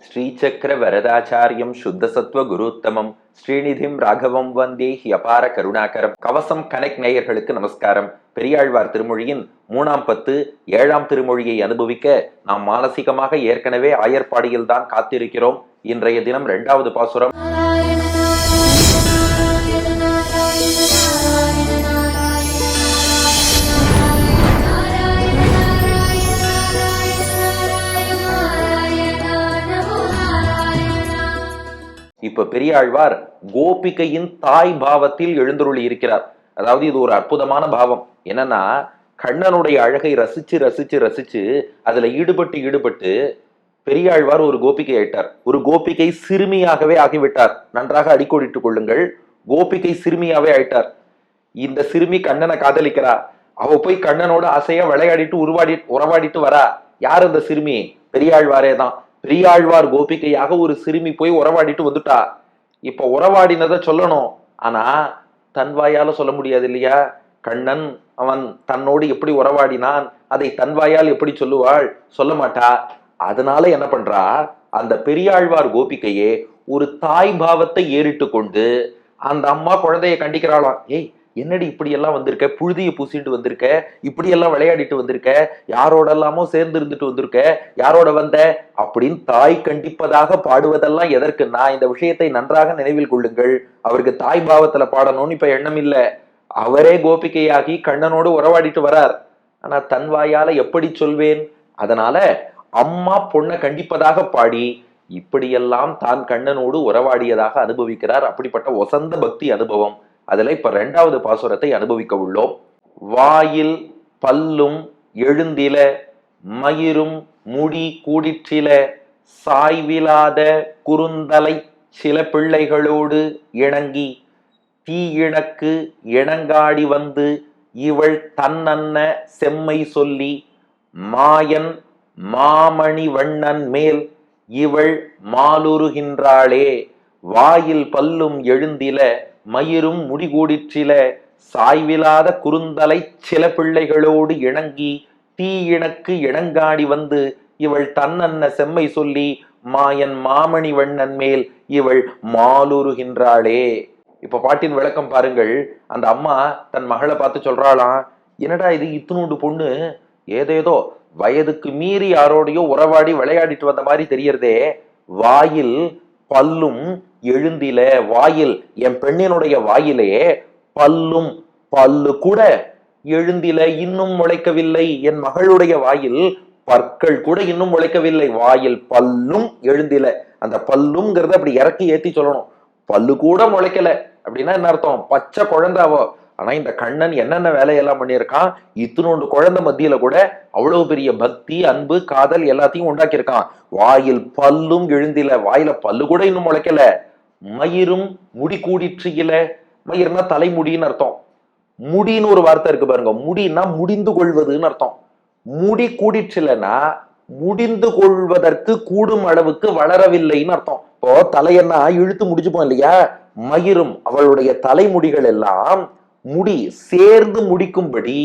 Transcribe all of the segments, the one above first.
ஸ்ரீசக்கர வரதாச்சாரியம் சுத்தசத்வ குருத்தமம் ஸ்ரீநிதிம் ராகவம் வந்தே அபார கருணாகரம். கவசம் கனெக்ட் நேயர்களுக்கு நமஸ்காரம். பெரியாழ்வார் திருமொழியின் 3ஆம் பத்து 7ஆம் திருமொழியை அனுபவிக்க நாம் மானசீகமாக ஏற்கனவே ஆயர்பாடியில் தான் காத்திருக்கிறோம். இன்றைய தினம் 2வது பாசுரம். இப்ப பெரியாழ்வார் கோபிகையின் தாய் பாவத்தில் எழுந்தருளி இருக்கிறார். அதாவது இது ஒரு அற்புதமான பாவம். என்னன்னா, கண்ணனுடைய அழகை ரசிச்சு ரசிச்சு ரசிச்சு அதுல ஈடுபட்டு பெரியாழ்வார் ஒரு கோபிகை ஆயிட்டார். ஒரு கோபிகை சிறுமியாகவே ஆகிவிட்டார். நன்றாக அடிக்கோடிட்டுக் கொள்ளுங்கள். கோபிகை சிறுமியாவே ஆயிட்டார். இந்த சிறுமி கண்ணனை காதலிக்கிறா. அவ போய் கண்ணனோட ஆசையா விளையாடிட்டு உறவாடிட்டு வரா. யார் அந்த சிறுமி? பெரியாழ்வாரே தான். பெரியாழ்வார் கோபிகையாக ஒரு சிறுமி போய் உறவாடிட்டு வந்துட்டா. இப்ப உறவாடினதை சொல்லணும். ஆனா தன் வாயால சொல்ல முடியாது இல்லையா? கண்ணன் அவன் தன்னோடு எப்படி உறவாடினான் அதை தன் வாயால் எப்படி சொல்லுவாள்? சொல்ல மாட்டா. அதனால என்ன பண்றா, அந்த பெரியாழ்வார் கோபிகையே ஒரு தாய் பாவத்தை ஏறிட்டு கொண்டு அந்த அம்மா குழந்தைய கண்டிக்கிறாளாம். ஏய், என்னடி இப்படி எல்லாம் வந்திருக்க, புழுதிய பூசிட்டு வந்திருக்க, இப்படி எல்லாம் விளையாடிட்டு வந்திருக்க, யாரோட எல்லாமோ சேர்ந்து இருந்துட்டு வந்திருக்க, யாரோட வந்த அப்படின்னு தாய் கண்டிப்பதாக பாடுவதெல்லாம் எதற்குன்னா, இந்த விஷயத்தை நன்றாக நினைவில் கொள்ளுங்கள். அவருக்கு தாய் பாவத்துல பாடணும்னு இப்ப எண்ணம் இல்ல. அவரே கோபிகையாகி கண்ணனோடு உறவாடிட்டு வரார். ஆனா தன் வாயால எப்படி சொல்வேன்? அதனால அம்மா பொண்ணை கண்டிப்பதாக பாடி இப்படியெல்லாம் தான் கண்ணனோடு உறவாடியதாக அனுபவிக்கிறார். அப்படிப்பட்ட ஒசந்த பக்தி அனுபவம். அதுல இப்ப 2வது பாசுரத்தை அனுபவிக்க உள்ளோம். வாயில் பல்லும் எழுந்தில மயிரும் முடி கூடிற்றில சாய்விலாத குறுந்தலை சில பிள்ளைகளோடு இணங்கி தீயிணக்கு இணங்காடி வந்து இவள் தன்னன்ன செம்மை சொல்லி மாயன் மாமணி வண்ணன் மேல் இவள் மாலுருகின்றாளே. வாயில் பல்லும் எழுந்தில மயிரும் முடிகூடிற்றில சாய்விலாத குறுந்தலை சில பிள்ளைகளோடு இணங்கி தீயிணக்கு இணங்காடி வந்து இவள் தன்னன்ன செம்மை சொல்லி மாயன் மாமணி வண்ணன் மேல் இவள் மாலுருகின்றாளே. இப்ப பாட்டின் விளக்கம் பாருங்கள். அந்த அம்மா தன் மகளை பார்த்து சொல்றாளாம், என்னடா இது இத்துணூண்டு பொண்ணு ஏதேதோ வயதுக்கு மீறி யாரோடையோ உறவாடி விளையாடிட்டு வந்த மாதிரி தெரியறதே. வாயில் பல்லும் எழுந்தில, வாயில் என் பெண்ணினுடைய வாயிலே பல்லும், பல்லு கூட எழுந்தில இன்னும் முளைக்கவில்லை. என் மகளுடைய வாயில் பற்கள் கூட இன்னும் முளைக்கவில்லை. வாயில் பல்லும் எழுந்தில. அந்த பல்லுங்கிறத அப்படி இறக்கி ஏத்தி சொல்லணும். பல்லு கூட முளைக்கல அப்படின்னா என்ன அர்த்தம்? பச்சை குழந்தாவோ. ஆனா இந்த கண்ணன் என்னென்ன வேலையெல்லாம் பண்ணியிருக்கான். இத்தினோண்டு குழந்தை மத்தியில கூட அவ்வளவு பெரிய பக்தி, அன்பு, காதல் எல்லாத்தையும் உண்டாக்கியிருக்கான். வாயில் பல்லும் எழுந்தில, வாயில பல்லு கூட இன்னும் முளைக்கல. மயிரும் முடி கூடிற்றில, மயிர்னா தலைமுடின்னு அர்த்தம். முடின்னு ஒரு வார்த்தை இருக்கு பாருங்க. முடின்னா முடிந்து கொள்வதுன்னு அர்த்தம். முடி கூடிற்றிலன்னா முடிந்து கொள்வதற்கு கூடும் அளவுக்கு வளரவில்லைன்னு அர்த்தம். இப்போ தலையன்னா இழுத்து முடிச்சுப்போம் இல்லையா? மயிரும் அவளுடைய தலைமுடிகள் எல்லாம் முடி சேர்ந்து முடிக்கும்படி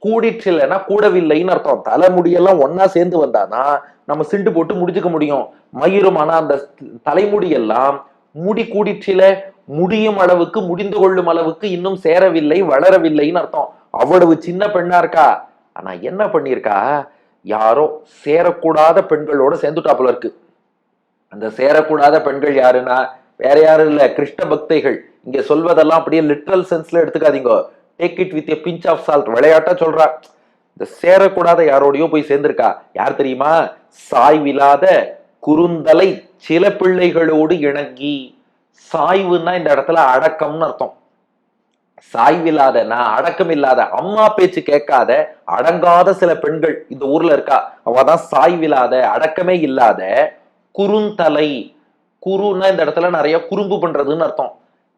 கூடிற்றிலன்னா கூடவில்லைன்னு அர்த்தம். தலைமுடியெல்லாம் ஒன்னா சேர்ந்து வந்தானா நம்ம சிண்டு போட்டு முடிச்சுக்க முடியும். மயிரும் ஆனா அந்த தலைமுடி எல்லாம் முடி கூடிற்றில முடியும் அளவுக்கு, முடிந்து கொள்ளும் அளவுக்கு இன்னும் சேரவில்லை, வளரவில்லைன்னு அர்த்தம். அவ்வளவு சின்ன பெண்ணா இருக்கா. ஆனா என்ன பண்ணிருக்கா, யாரோ சேரக்கூடாத பெண்களோட சேர்ந்துட்டாப்புல இருக்கு. அந்த சேரக்கூடாத பெண்கள் யாருன்னா வேற யாரும் இல்ல, கிருஷ்ண பக்தைகள். இங்க சொல்வதெல்லாம் அப்படியே லிட்ரல் சென்ஸ்ல எடுத்துக்காதீங்க. Take it with a pinch of salt. விளையாட்டா சொல்றா. இந்த சேரக்கூடாத யாரோடையோ போய் சேர்ந்திருக்கா. யார் தெரியுமா? சாய்விலாத குறுந்தலை சில பிள்ளைகளோடு இணங்கி. சாய்வுன்னா இந்த இடத்துல அடக்கம்னு அர்த்தம். சாய்வில்லாத, நான் அடக்கம் இல்லாத, அம்மா பேச்சு கேட்காத அடங்காத சில பெண்கள் இந்த ஊர்ல இருக்கா. அவதான் சாய்வில்லாத, அடக்கமே இல்லாத குறுந்தலை. குருன்னா இந்த இடத்துல நிறைய குறும்பு பண்றதுன்னு அர்த்தம்.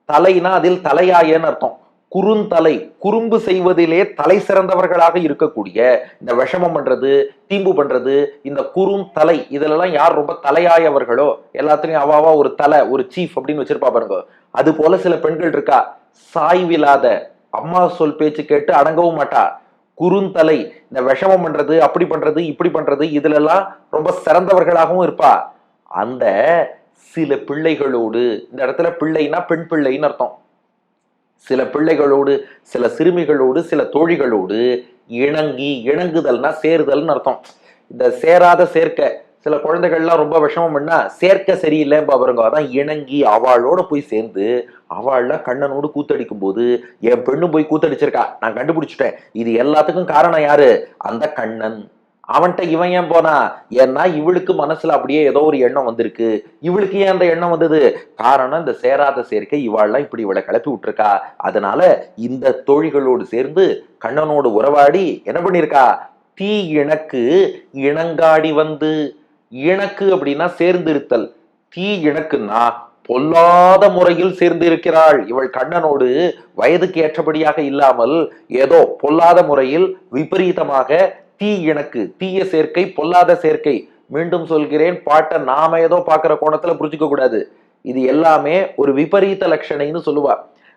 தலைனா அதில் தலையாயன்னு அர்த்தம். குறுந்தலை, குறும்பு செய்வதிலே தலை சிறந்தவர்களாக இருக்கக்கூடிய, இந்த விஷமம் பண்றது, தீம்பு பண்றது, இந்த குறுந்தலை இதுலலாம் யார் ரொம்ப தலையாயவர்களோ எல்லாத்துலயும் அவாவா ஒரு தலை, ஒரு சீஃப் அப்படின்னு வச்சிருப்பா பாருங்க. அது போல சில பெண்கள் இருக்கா. சாய்வில்லாத, அம்மா சொல் பேச்சு கேட்டு அடங்கவும் மாட்டா. குறுந்தலை, இந்த விஷமம் பண்றது, அப்படி பண்றது, இப்படி பண்றது, இதுல எல்லாம் ரொம்ப சிறந்தவர்களாகவும் இருப்பா. அந்த சில பிள்ளைகளோடு, இந்த இடத்துல பிள்ளைனா பெண் பிள்ளைன்னு அர்த்தம், சில பிள்ளைகளோடு, சில சிறுமிகளோடு, சில தோழிகளோடு இணங்கி, இணங்குதல்னா சேருதல்னு அர்த்தம். இந்த சேராத சேர்க்க, சில குழந்தைகள்லாம் ரொம்ப விஷமம் பண்ணா சேர்க்க சரியில்லை பாருங்க, அதான் இணங்கி அவளோட போய் சேர்ந்து அவள்லாம் கண்ணனோடு கூத்தடிக்கும் போது என் பெண்ணும் போய் கூத்தடிச்சிருக்கா, நான் கண்டுபிடிச்சிட்டேன். இது எல்லாத்துக்கும் காரணம் யாரு? அந்த கண்ணன். அவன்கிட்ட இவன் ஏன் போனா? ஏன்னா இவளுக்கு மனசுல அப்படியே ஏதோ ஒரு எண்ணம் வந்திருக்கு. இவளுக்கு ஏன் அந்த எண்ணம் வந்தது? காரணம் இந்த சேராத சேர்க்கை இவாள்லாம் இப்படி இவளை கிளப்பி விட்டுருக்கா. அதனால இந்த தோழிகளோடு சேர்ந்து கண்ணனோடு உறவாடி என்ன பண்ணிருக்கா? தீ இணக்கு இணங்காடி வந்து, இணக்கு அப்படின்னா சேர்ந்து இருத்தல், தீ இணக்குன்னா பொல்லாத முறையில் சேர்ந்து இருக்கிறாள். இவள் கண்ணனோடு வயதுக்கு ஏற்றபடியாக இல்லாமல் ஏதோ பொல்லாத முறையில் விபரீதமாக தீ இணக்கு, தீய சேர்க்கை, பொல்லாத சேர்க்கை. மீண்டும் சொல்கிறேன், பாட்டை நாம ஏதோ பாக்குற கோணத்துல புரிஞ்சுக்க கூடாது. இது எல்லாமே ஒரு விபரீத லட்சணைன்னு சொல்லுவா.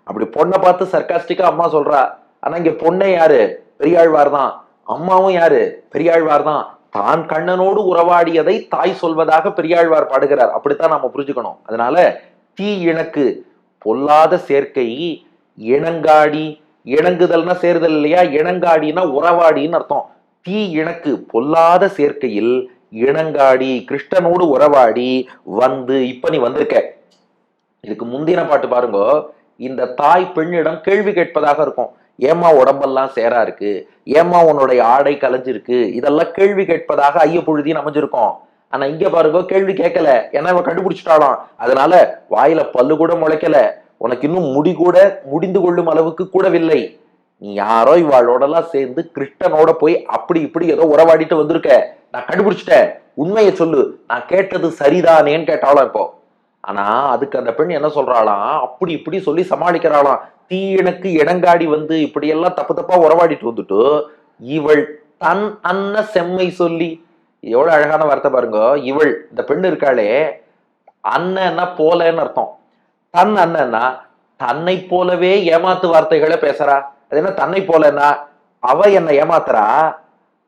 அப்படி பொண்ணை பார்த்து சர்க்காஸ்டிக்கா அம்மா சொல்றா. ஆனா இங்க பொண்ணை யாரு? பெரியாழ்வார் தான். அம்மாவும் யாரு? பெரியாழ்வார் தான். தான் கண்ணனோடு உறவாடியதை தாய் சொல்வதாக பெரியாழ்வார் பாடுகிறார். அப்படித்தான் நாம புரிஞ்சுக்கணும். அதனால தீ இணக்கு பொல்லாத சேர்க்கை, இணங்காடி, இணங்குதல்னா சேருதல் இல்லையா, இணங்காடினா உறவாடின்னு அர்த்தம். தீ இணக்கு பொல்லாத சேர்க்கையில் இணங்காடி, கிருஷ்ணனோடு உறவாடி வந்து, இப்ப நீ வந்திருக்க. இதுக்கு முந்தின பாட்டு பாருங்க, இந்த தாய் பெண்ணிடம் கேள்வி கேட்பதாக இருக்கும். ஏமா உடம்பெல்லாம் சேரா இருக்கு, ஏமா உன்னுடைய ஆடை கலைஞ்சிருக்கு, இதெல்லாம் கேள்வி கேட்பதாக ஐய பொழுதின்னு அமைஞ்சிருக்கும். ஆனா இங்க பாருங்க, கேள்வி கேட்கல, ஏன்னா இவ கண்டுபிடிச்சிட்டாலாம். அதனால வாயில பல்லு கூட முளைக்கல, உனக்கு இன்னும் முடி கூட முடிந்து கொள்ளும் அளவுக்கு கூடவில்லை. நீ யாரோ இவாளோடலாம் சேர்ந்து கிருஷ்ணனோட போய் அப்படி இப்படி ஏதோ உறவாடிட்டு வந்திருக்க, நான் கண்டுபிடிச்சிட்டேன், உண்மையை சொல்லு, நான் கேட்டது சரிதானேன்னு கேட்டாலும் இப்போ. ஆனா அதுக்கு அந்த பெண் என்ன சொல்றாளாம்? அப்படி இப்படி சொல்லி சமாளிக்கிறாளாம். தீயனுக்கு இடங்காடி வந்து இப்படி எல்லாம் தப்பு தப்பா உறவாடிட்டு வந்துட்டு இவள் தன் அன்ன செம்மை சொல்லி, எவ்வளவு அழகான வார்த்தை பாருங்க. இவள், இந்த பெண் இருக்காளே, அண்ணன்னா போலன்னு அர்த்தம். தன் அண்ணன்னா தன்னை போலவே ஏமாத்து வார்த்தைகளை பேசுறா. அது என்ன தன்னை போலன்னா? அவ என்னை ஏமாத்துறா,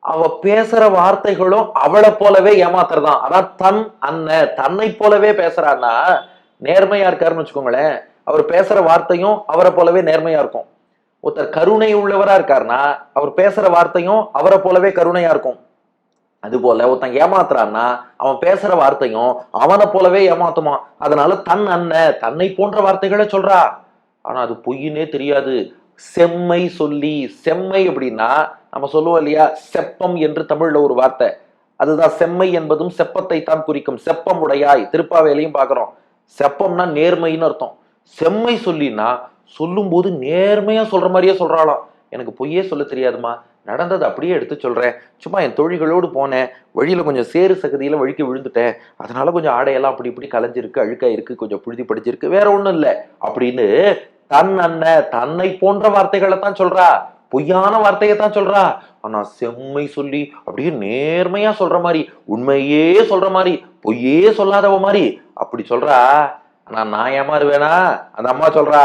அவ பேசுற வார்த்தைகளும் அவளை போலவே ஏமாத்துறதான். அதான் தன் அண்ணன், தன்னை போலவே பேசுறான்னா நேர்மையா இருக்காருன்னு வச்சுக்கோங்களேன். அவர் பேசுற வார்த்தையும் அவரை போலவே நேர்மையா இருக்கும். ஒருத்தர் கருணை உள்ளவரா இருக்காருன்னா அவர் பேசுற வார்த்தையும் அவரை போலவே கருணையா இருக்கும். அது போல ஒருத்தன் ஏமாத்துறான்னா அவன் பேசுற வார்த்தையும் அவனை போலவே ஏமாத்துமா. அதனால தன் அண்ணன், தன்னை போன்ற வார்த்தைகளை சொல்றா. ஆனா அது பொய்யுன்னே தெரியாது. செம்மை சொல்லி, செம்மை அப்படின்னா நம்ம சொல்லுவோம் இல்லையா, செப்பம் என்று தமிழ்ல ஒரு வார்த்தை. அதுதான் செம்மை என்பதும் செப்பத்தை தான் குறிக்கும். செப்பம் உடையாய், திருப்பாவேலையும் பாக்குறோம். செப்பம்னா நேர்மைன்னு அர்த்தம். செம்மை சொல்லினா சொல்லும் போது நேர்மையா சொல்ற மாதிரியே சொல்றாளாம். எனக்கு பொய்யே சொல்ல தெரியாதுமா, நடந்தது அப்படியே எடுத்து சொல்றேன், சும்மா என் தோழிகளோடு போனேன், வழியில கொஞ்சம் சேறு சகதியில வழுக்கி விழுந்துட்டேன், அதனால கொஞ்சம் ஆடையெல்லாம் அப்படி இப்படி கலைஞ்சிருக்கு, அழுக்கா இருக்கு, கொஞ்சம் புழுதி படிச்சிருக்கு, வேற ஒண்ணும் இல்லை அப்படின்னு தன் அண்ணன், தன்னை போன்ற வார்த்தைகளை தான் சொல்றா, பொய்யான வார்த்தையை தான் சொல்றா. ஆனா செம்மை சொல்லி அப்படியே நேர்மையா சொல்ற மாதிரி, உண்மையே சொல்ற மாதிரி, பொய்யே சொல்லாதவ மாதிரி அப்படி சொல்றா. ஆனா நான் ஏமாறுவேனா? அந்த அம்மா சொல்றா,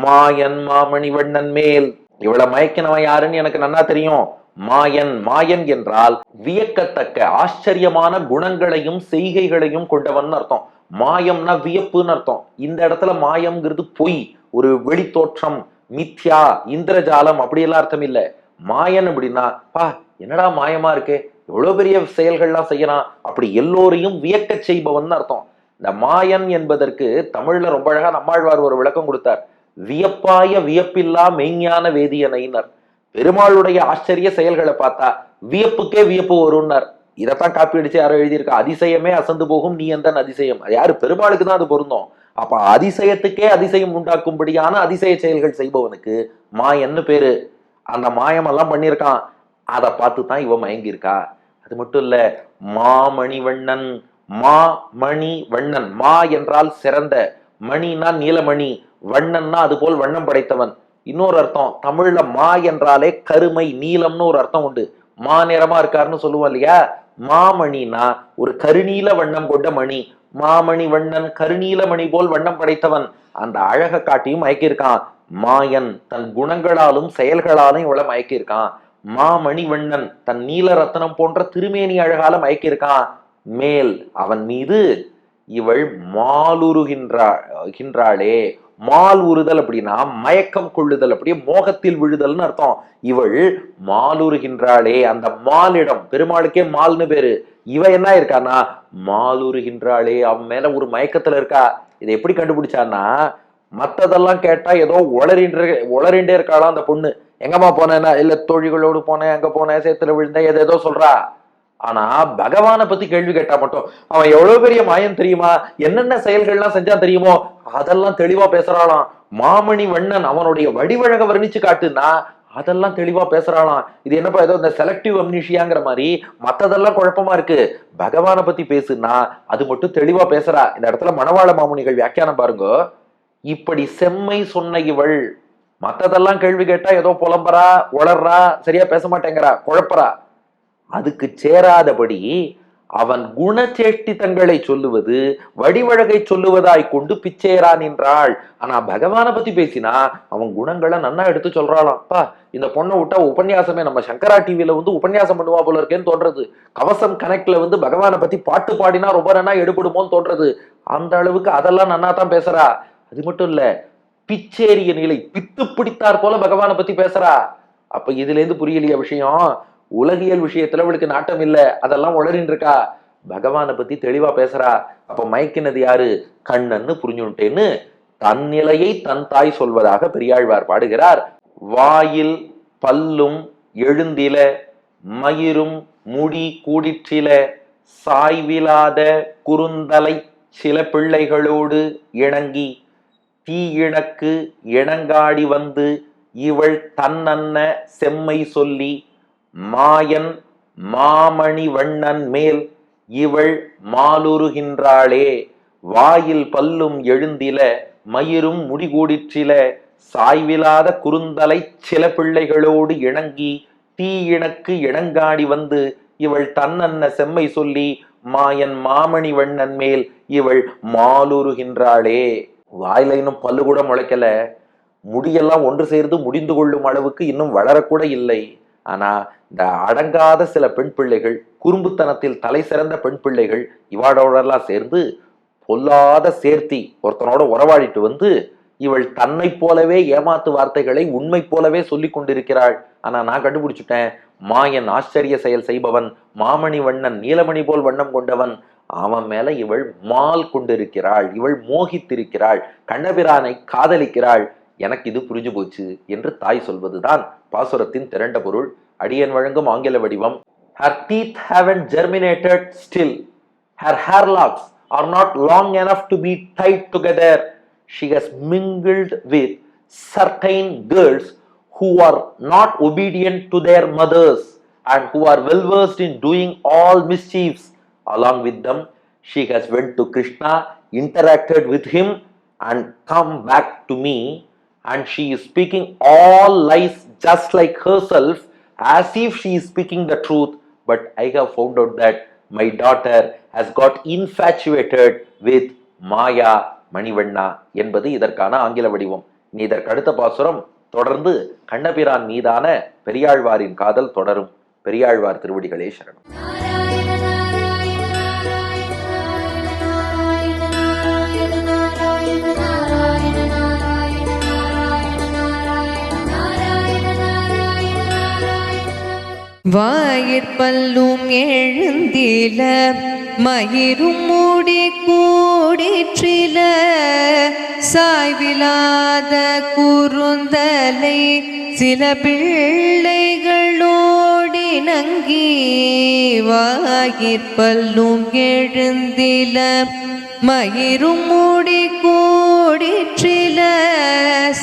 மாயன் மாமணி வண்ணன் மேல். இவளை மயக்கினவன் யாருன்னு எனக்கு நன்னா தெரியும். மாயன், மாயன் என்றால் வியக்கத்தக்க ஆச்சரியமான குணங்களையும் செய்கைகளையும் கொண்டவன் அர்த்தம். மாயம்னா வியப்புன்னு அர்த்தம். இந்த இடத்துல மாயம்ங்கிறது பொய், ஒரு வெளி தோற்றம், மித்யா, இந்திரஜாலம் அப்படியெல்லாம் அர்த்தம் இல்லை. மாயன் அப்படின்னா பா என்னடா மாயமா இருக்கு, எவ்வளவு பெரிய செயல்கள்லாம் செய்யறான், அப்படி எல்லோரையும் வியக்க செய்பவன் அர்த்தம். இந்த மாயன் என்பதற்கு தமிழ்ல ரொம்ப அழகா நம்மாழ்வார் ஒரு விளக்கம் கொடுத்தார். வியப்பாய வியப்பில்லா மெய்ஞான வேதியனைனர். பெருமாளுடைய ஆச்சரிய செயல்களை பார்த்தா வியப்புக்கே வியப்பு வரும்னார். இதைத்தான் காப்பி அடிச்சு யாரோ எழுதியிருக்கா, அதிசயமே அசந்து போகும் நீ எந்தன் அதிசயம். அது யாரு? பெருமாளுக்கு தான் அது பொருந்தும். அப்ப அதிசயத்துக்கே அதிசயம் உண்டாக்கும்படியான அதிசய செயல்கள் செய்பவனுக்கு மாயன்னு பேரு. அந்த மாயமெல்லாம் பண்ணியிருக்கான், அதை பார்த்து தான் இவ மயங்கியிருக்கா. அது மட்டும் இல்ல, மாமணிவண்ணன், மா மணி வண்ணன். மா என்றால் சிறந்த, மணினா நீலமணி, வண்ணன்னா அது போல் வண்ணம் படைத்தவன். இன்னொரு அர்த்தம் தமிழ்ல மா என்றாலே கருமை, நீலம்னு ஒரு அர்த்தம் உண்டு. மா நிறமா இருக்காருன்னு சொல்லுவோம் இல்லையா. மாமணினா ஒரு கருநீல வண்ணம் கொண்ட மணி. மாமணி வண்ணன், கருநீல மணி போல் வண்ணம் படைத்தவன். அந்த அழக காட்டியும் மயக்கியிருக்கான். மாயன் தன் குணங்களாலும் செயல்களாலும் இவளை மயக்கியிருக்கான். மாமணி வண்ணன் தன் நீல ரத்தனம் போன்ற திருமேனி அழகால மயக்கியிருக்கான். மேல் அவன் மீது இவள் மாலுருகின்றாளே. மால் உறுதல் அப்படின்னா மயக்கம் கொள்ளுதல், அப்படியே மோகத்தில் விழுதல்னு அர்த்தம். இவள் மாலுருகின்றாளே, அந்த மாலிடம், பெருமாளுக்கே மால்னு பேரு, இவ என்ன இருக்கானா மாலுருகின்றாளே, அவன் மேல ஒரு மயக்கத்துல இருக்கா. இதை எப்படி கண்டுபிடிச்சான்னா, மத்ததெல்லாம் கேட்டா ஏதோ உளறிண்டே இருக்காளாம் அந்த பொண்ணு. எங்கம்மா போனேன்னா, இல்ல தோழிகளோடு போனேன், அங்க போனேன், சேத்துல விழுந்தேன், ஏதோ சொல்றா. ஆனா பகவானை பத்தி கேள்வி கேட்டா மட்டும், அவன் எவ்வளவு பெரிய மாயன் தெரியுமா, என்னென்ன செயல்கள்லாம் செஞ்சா தெரியுமோ, அதெல்லாம் தெளிவா பேசுறாளாம். மாமணி வண்ணன் அவனுடைய வடிவழக வர்ணிச்சு காட்டுனா அதெல்லாம் தெளிவா பேசுறாளாம். இது என்னப்பா ஏதோ இந்த செலக்டிவ் அம்னீஷியாங்கிற மாதிரி மத்ததெல்லாம் குழப்பமா இருக்கு, பகவானை பத்தி பேசுனா அது மட்டும் தெளிவா பேசுறா. இந்த இடத்துல மணவாள மாமுனிகள் வியாக்கியானம் பாருங்க. இப்படி செம்மை சொன்ன இவள் மத்ததெல்லாம் கேள்வி கேட்டா ஏதோ புலம்புறா, உளர்றா, சரியா பேச மாட்டேங்கிறா, குழப்பறா. அதுக்கு சேராதபடி அவன் குணச்சேஷ்டிதங்களை சொல்லுவது வடிவழகை சொல்லுவதாய் கொண்டு பிச்சேரா நின்றாள். ஆனா பகவானை பத்தி பேசினா அவன் குணங்களை நன்னா எடுத்து சொல்றாளாம். பா, இந்த பொண்ணை விட்டா உபன்யாசமே நம்ம சங்கரா டிவில உபன்யாசம் பண்ணுவா போல இருக்கேன்னு தோன்றது. கவசம் கனெக்ட்ல பகவானை பத்தி பாட்டு பாடினா ரொம்ப நன்னா எடுபடுமோன்னு தோன்றது. அந்த அளவுக்கு அதெல்லாம் நன்னா தான் பேசுறா. அது மட்டும் இல்ல, பிச்சேரிய நிலை, பித்து பிடித்தார் போல பகவானை பத்தி பேசுறா. அப்ப இதுல இருந்து புரியலைய விஷயம், உலகியல் விஷயத்துல அவளுக்கு நாட்டம் இல்ல, அதெல்லாம் உளறின்னு இருக்கா. பகவானை பத்தி தெளிவா பேசுறா. அப்ப மயக்கினது யாரு, கண்ணன்னு புரிஞ்சுட்டேன்னு தன் நிலையை தன் தாய் சொல்வதாக பெரியாழ்வார் பாடுகிறார். வாயில் பல்லும் எழுந்தில, மயிரும் முடி கூடிற்றில, சாய்விலாத குறுந்தலை சில பிள்ளைகளோடு இணங்கி, தீயிணக்கு இணங்காடி வந்து இவள் தன்னன்ன செம்மை சொல்லி, மாயன் மாமணி வண்ணன் மேல் இவள் மாலுருகின்றாளே. வாயில் பல்லும் எழுந்தில, மயிரும் முடிகூடிற்றில, சாய்விலாத குறுந்தலை சில பிள்ளைகளோடு இணங்கி, தீயிணக்கு இணங்காடி வந்து இவள் தன்னன்ன செம்மை சொல்லி, மாயன் மாமணி வண்ணன் மேல் இவள் மாலுருகின்றாளே. வாயில இன்னும் பல்லு கூட முளைக்கல, முடியெல்லாம் ஒன்று சேர்ந்து முடிந்து கொள்ளும் அளவுக்கு இன்னும் வளரக்கூட இல்லை. ஆனா இந்த அடங்காத சில பெண் பிள்ளைகள், குறும்புத்தனத்தில் தலை சிறந்த பெண் பிள்ளைகள் இவாடோடெல்லாம் சேர்ந்து பொல்லாத சேர்த்தி ஒருத்தனோட உறவாடிட்டு வந்து இவள் தன்னை போலவே ஏமாத்து வார்த்தைகளை உண்மை போலவே சொல்லி கொண்டிருக்கிறாள். ஆனா நான் கண்டுபிடிச்சுட்டேன், மாயன் ஆச்சரிய செயல் செய்பவன், மாமணி வண்ணன் நீலமணி போல் வண்ணம் கொண்டவன், அவன் மேல இவள் மால் கொண்டிருக்கிறாள், இவள் மோகித்திருக்கிறாள், கண்ணபிரானை காதலிக்கிறாள், எனக்கு இது புரிஞ்சு போச்சு என்று தாய் சொல்வதுதான் பாசுரத்தின் திரண்ட பொருள். அடியன் வழங்கும் ஆங்கில வடிவம். Her teeth haven't germinated still. Her hair locks are not long enough to be tied together. She has mingled with certain girls who are not obedient to their mothers and who are well versed in doing all mischiefs. Along with them, she has went to Krishna, interacted with him and come back to me, and she is speaking all lies just like herself, as if she is speaking the truth. But I have found out that my daughter has got infatuated with Maya மணிவண்ணா என்பது இதற்கான ஆங்கில வடிவம். நீ இதற்கு அடுத்த பாசுரம் தொடர்ந்து கண்ணபிரான் மீதான பெரியாழ்வாரின் காதல் தொடரும். பெரியாழ்வார் திருவடிகளே சரணம். வாயிற்பல்லும் எழுந்தில, மயிரும் மூடி கூடிற்றில, சாய்விலாத குறுந்தலை சில பிள்ளைகளோடி நங்கி. வாயிற்பல்லும் எழுந்தில, மயிரும் மூடி கூடிற்றில,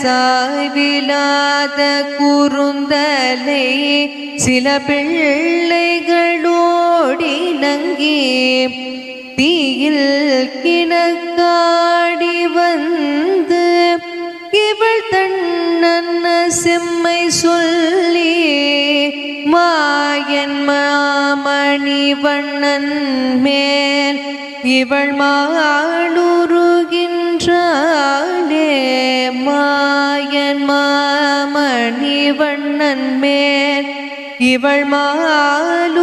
சாய்விலாத குறுந்தலை சில பிள்ளைகளோடி நங்கி. தீயில் கிணக்காடி வந்து இவள் தன்னன்ன செம்மை சொல்லி, மாயன் மாமணி வண்ணன் மேல் இவள் மாளுருகின்றாளே. மாயன் மாமணி வண்ணன் மேல் இவள் மாளுருகின்றாளே.